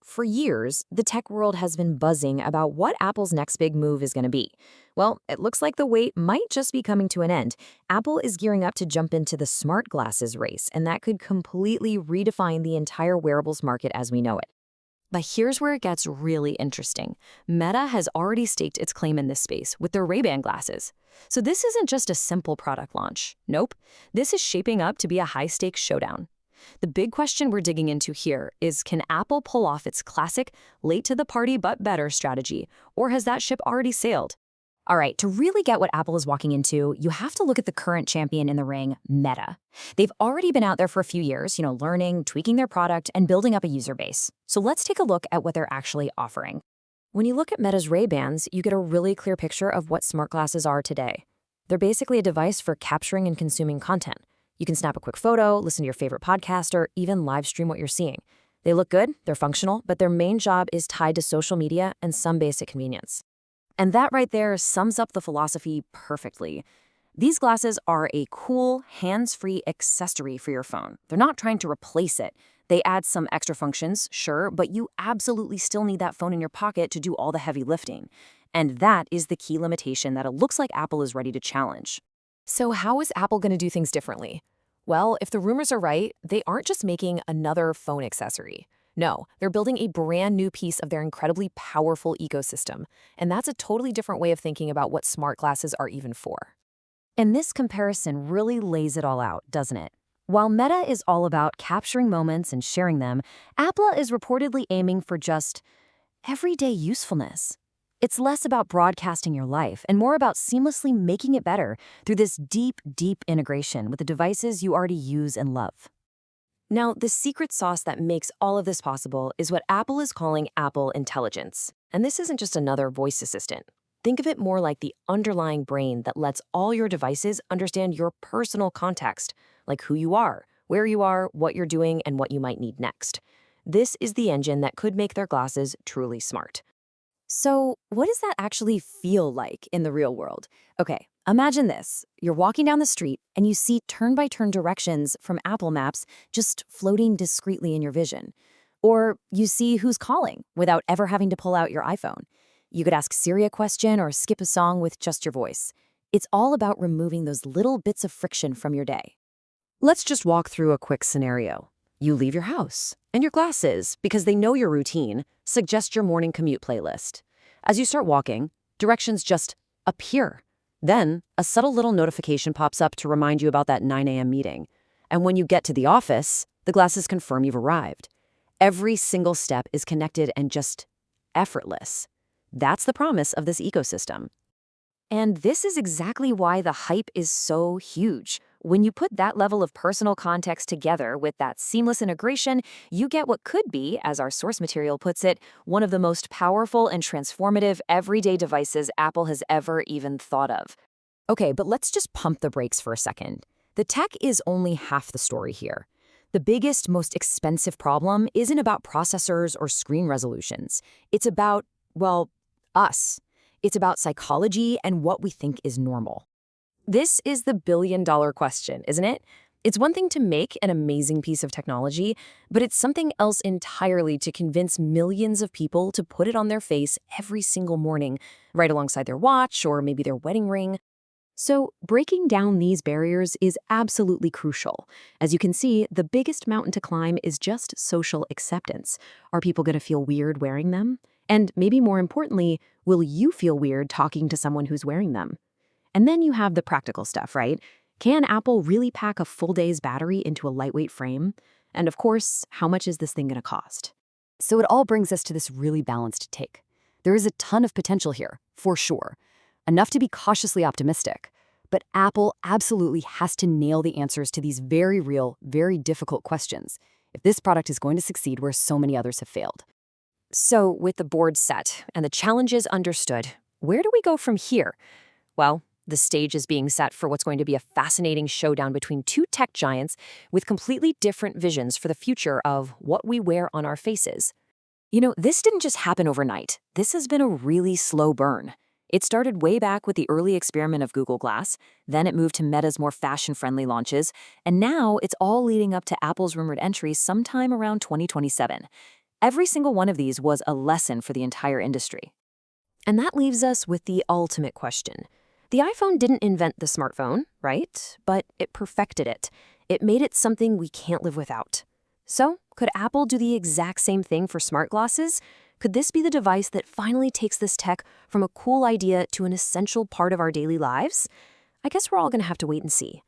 For years, the tech world has been buzzing about what Apple's next big move is going to be. Well, it looks like the wait might just be coming to an end. Apple is gearing up to jump into the smart glasses race, and that could completely redefine the entire wearables market as we know it. But here's where it gets really interesting. Meta has already staked its claim in this space with their Ray-Ban glasses. So this isn't just a simple product launch. Nope. This is shaping up to be a high-stakes showdown. The big question we're digging into here is, can Apple pull off its classic late to the party but better strategy, or has that ship already sailed? All right, to really get what Apple is walking into, you have to look at the current champion in the ring, Meta. They've already been out there for a few years, learning, tweaking their product, and building up a user base. So let's take a look at what they're actually offering. When you look at Meta's Ray-Bans, you get a really clear picture of what smart glasses are today. They're basically a device for capturing and consuming content. You can snap a quick photo, listen to your favorite podcast, or even live stream what you're seeing. They look good, they're functional, but their main job is tied to social media and some basic convenience. And that right there sums up the philosophy perfectly. These glasses are a cool, hands-free accessory for your phone. They're not trying to replace it. They add some extra functions, sure, but you absolutely still need that phone in your pocket to do all the heavy lifting. And that is the key limitation that it looks like Apple is ready to challenge. So how is Apple going to do things differently? Well, if the rumors are right, they aren't just making another phone accessory. No, they're building a brand new piece of their incredibly powerful ecosystem. And that's a totally different way of thinking about what smart glasses are even for. And this comparison really lays it all out, doesn't it? While Meta is all about capturing moments and sharing them, Apple is reportedly aiming for just everyday usefulness. It's less about broadcasting your life and more about seamlessly making it better through this deep, deep integration with the devices you already use and love. Now, the secret sauce that makes all of this possible is what Apple is calling Apple Intelligence. And this isn't just another voice assistant. Think of it more like the underlying brain that lets all your devices understand your personal context, like who you are, where you are, what you're doing, and what you might need next. This is the engine that could make their glasses truly smart. So, what does that actually feel like in the real world? Okay, imagine this. You're walking down the street and you see turn-by-turn directions from Apple Maps just floating discreetly in your vision. Or you see who's calling without ever having to pull out your iPhone. You could ask Siri a question or skip a song with just your voice. It's all about removing those little bits of friction from your day. Let's just walk through a quick scenario. You leave your house, and your glasses, because they know your routine, suggest your morning commute playlist. As you start walking, directions just appear. Then, a subtle little notification pops up to remind you about that 9 a.m. meeting. And when you get to the office, the glasses confirm you've arrived. Every single step is connected and just effortless. That's the promise of this ecosystem. And this is exactly why the hype is so huge. When you put that level of personal context together with that seamless integration, you get what could be, as our source material puts it, one of the most powerful and transformative everyday devices Apple has ever even thought of. Okay, but let's just pump the brakes for a second. The tech is only half the story here. The biggest, most expensive problem isn't about processors or screen resolutions. It's about, well, us. It's about psychology and what we think is normal. This is the billion-dollar question, isn't it? It's one thing to make an amazing piece of technology, but it's something else entirely to convince millions of people to put it on their face every single morning, right alongside their watch or maybe their wedding ring. So breaking down these barriers is absolutely crucial. As you can see, the biggest mountain to climb is just social acceptance. Are people going to feel weird wearing them? And maybe more importantly, will you feel weird talking to someone who's wearing them? And then you have the practical stuff, right? Can Apple really pack a full day's battery into a lightweight frame? And of course, how much is this thing going to cost? So it all brings us to this really balanced take. There is a ton of potential here, for sure. Enough to be cautiously optimistic. But Apple absolutely has to nail the answers to these very real, very difficult questions if this product is going to succeed where so many others have failed. So with the board set and the challenges understood, where do we go from here? Well, the stage is being set for what's going to be a fascinating showdown between two tech giants with completely different visions for the future of what we wear on our faces. This didn't just happen overnight. This has been a really slow burn. It started way back with the early experiment of Google Glass, then it moved to Meta's more fashion-friendly launches, and now it's all leading up to Apple's rumored entry sometime around 2027. Every single one of these was a lesson for the entire industry. And that leaves us with the ultimate question. The iPhone didn't invent the smartphone, right? But it perfected it. It made it something we can't live without. So, could Apple do the exact same thing for smart glasses? Could this be the device that finally takes this tech from a cool idea to an essential part of our daily lives? I guess we're all going to have to wait and see.